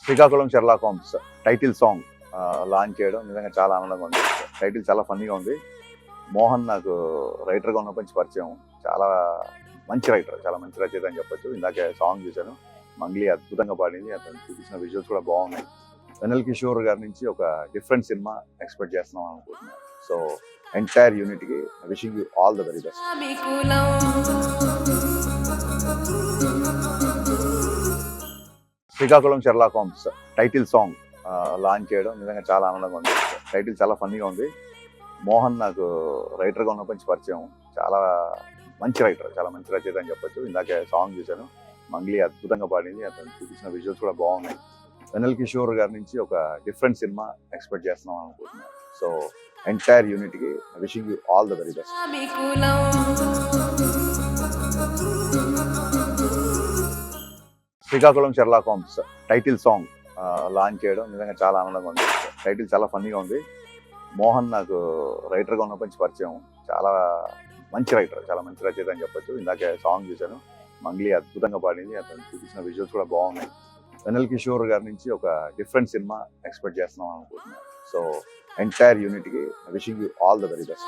Srikakulam Sherlock Holmes title song launch చేయడం నిజంగా చాలా ఆనందంగా ఉంది. టైటిల్ చాలా ఫన్నీగా ఉంది. మోహన్ నాకు రైటర్గా ఉన్నప్పటి నుంచి పరిచయం. చాలా మంచి రైటర్, చాలా మంచి రచయిత అని చెప్పొచ్చు. ఇందాకే సాంగ్ చూశాను, మంగ్లీ అద్భుతంగా పాడింది. అతను చూపించిన విజువల్స్ కూడా బాగున్నాయి. వెన్నెల కిషోర్ గారి నుంచి ఒక డిఫరెంట్ సినిమా ఎక్స్పెక్ట్ చేస్తున్నాం అనుకుంటున్నాను. సో ఎంటైర్ యూనిట్కి wishing you all the very best. Srikakulam Sherlock Holmes title song launch చేయడం నిజంగా చాలా ఆనందంగా ఉంది. టైటిల్ చాలా ఫన్నీగా ఉంది. మోహన్ నాకు రైటర్గా ఉన్నప్పటి నుంచి పరిచయం. చాలా మంచి రైటర్, చాలా మంచి రచయిత అని చెప్పొచ్చు. ఇందాకే సాంగ్ చూశాను, మంగ్లీ అద్భుతంగా పాడింది. అతను చూపించిన విజువల్స్ కూడా బాగున్నాయి. వెన్నెల కిషోర్ గారి నుంచి ఒక డిఫరెంట్ సినిమా ఎక్స్పెక్ట్ చేస్తున్నాం అనుకుంటున్నాను. సో ఎంటైర్ యూనిట్కి wishing you all the very best. Srikakulam Sherlock Holmes title song launch చేయడం నిజంగా చాలా ఆనందంగా ఉంది. టైటిల్ చాలా ఫన్నీగా ఉంది. మోహన్ నాకు రైటర్గా ఉన్నప్పటి నుంచి పరిచయం. చాలా మంచి రైటర్, చాలా మంచి రచయిత అని చెప్పొచ్చు. ఇందాకే సాంగ్ చూశాను, మంగ్లీ అద్భుతంగా పాడింది. అతను చూపించిన విజువల్స్ కూడా బాగున్నాయి. వెన్నెల కిషోర్ గారి నుంచి ఒక డిఫరెంట్ సినిమా ఎక్స్పెక్ట్ చేస్తున్నాం అనుకుంటున్నాను. సో ఎంటైర్ యూనిట్కి wishing you all the very best.